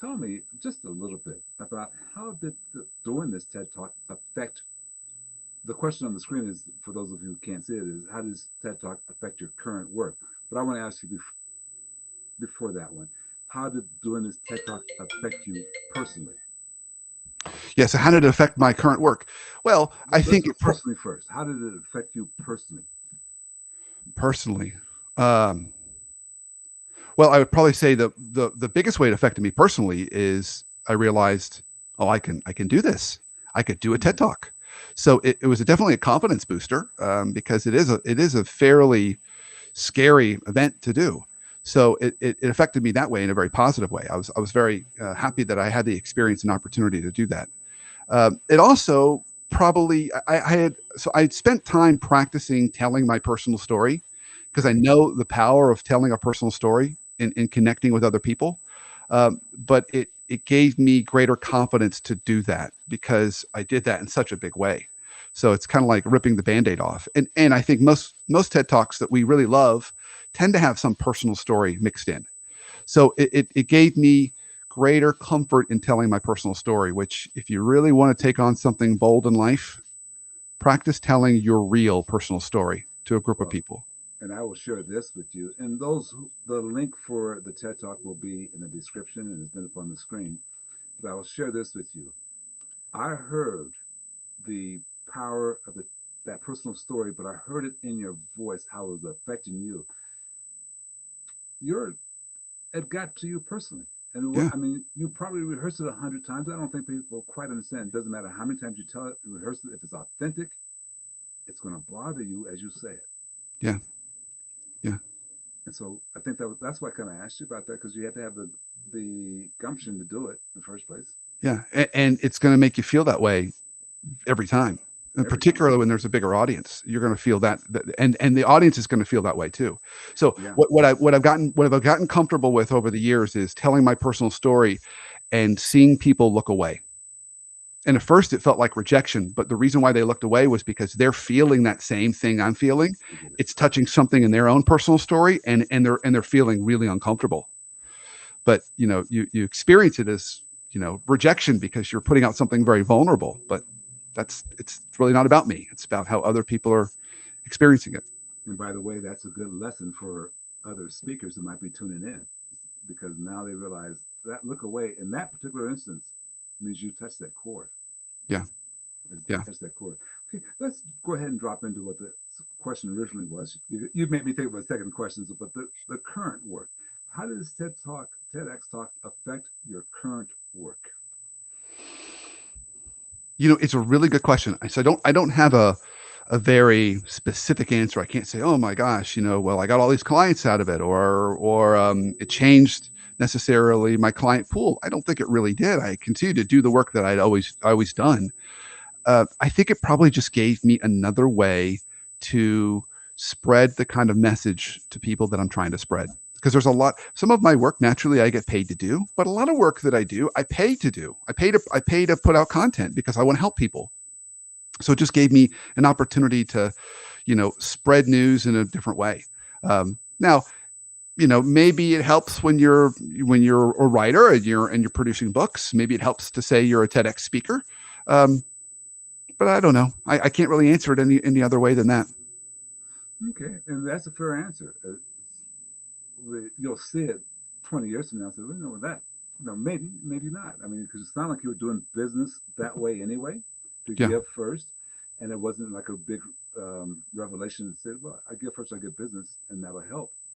tell me just a little bit about how did doing this TED Talk affect the question on the screen is, for those of you who can't see it, is how does TED Talk affect your current work? But I want to ask you before that one, how did doing this TED Talk affect you personally? Yeah. So how did it affect my current work? Well, I Let's think go personally first. How did it affect you personally? personally, um, well, I would probably say the biggest way it affected me personally is I realized, oh, I can do this. I could do a TED Mm-hmm. Talk. So it was definitely a confidence booster, because it is a fairly scary event to do. So it affected me that way in a very positive way. I was very happy that I had the experience and opportunity to do that. It also probably I had spent time practicing telling my personal story because I Right. know the power of telling a personal story in connecting with other people. But it gave me greater confidence to do that because I did that in such a big way. So it's kind of like ripping the band-aid off. And I think most TED Talks that we really love tend to have some personal story mixed in. So it gave me greater comfort in telling my personal story, which if you really want to take on something bold in life, practice telling your real personal story to a group of Well, people. and I will share this with you. And the link for the TED Talk will be in the description and it's been up on the screen. But I will share this with you. I heard the power of that personal story, but I heard it in your voice how it was affecting you. Your It got to you personally. And Yeah. I mean, you probably rehearsed it 100 times. I don't think people quite understand. It doesn't matter how many times you tell it, rehearse it. If it's authentic, it's going to bother you as you say it. Yeah. Yeah. And so I think that's why I kind of asked you about that because you had to have the gumption to do it in the first place Yeah. And it's going to make you feel that way every time. And every time. particularly when there's a bigger audience, you're going to feel and the audience is going to feel that way too. So Yeah. what I've gotten comfortable with over the years is telling my personal story and seeing people look away. And at first it felt like rejection, but the reason why they looked away was because they're feeling that same thing I'm feeling. You get it. It's Right. touching something in their own personal story, and they're feeling really uncomfortable. But you experience it as rejection because you're putting out something very vulnerable. But it's really not about me. It's about how other people are experiencing it. And by the way, that's a good lesson for other speakers that might be tuning in because now they realize that look away in that particular instance means you touch that chord. Yeah. You Yeah. touch that chord. Okay, let's go ahead and drop into what the question originally was. You made me think of a second question, but the current work. How does TEDx Talk affect your current work? It's a really good question. So I don't have a very specific answer. I can't say, oh my gosh, well, I got all these clients out of it, or it changed necessarily my client pool. I don't think it really did. I continue to do the work that I'd always done. I think it probably just gave me another way to spread the kind of message to people that I'm trying to spread. Because some of my work naturally I get paid to do, but a lot of work that I do, I pay to do. I pay to put out content because I want to help people. So it just gave me an opportunity to, spread news in a different way. Now, maybe it helps when you're a writer and you're producing books. Maybe it helps to say you're a TEDx speaker. Um, but I don't know. I can't really answer it any other way than that. Okay, and that's a fair answer. You'll see it 20 years from now. So, that, maybe, maybe not. I mean, because it's not like you were doing business that way anyway, to Yeah. give first. And it wasn't like a big revelation that said, well, I give first, I get business, and that'll help.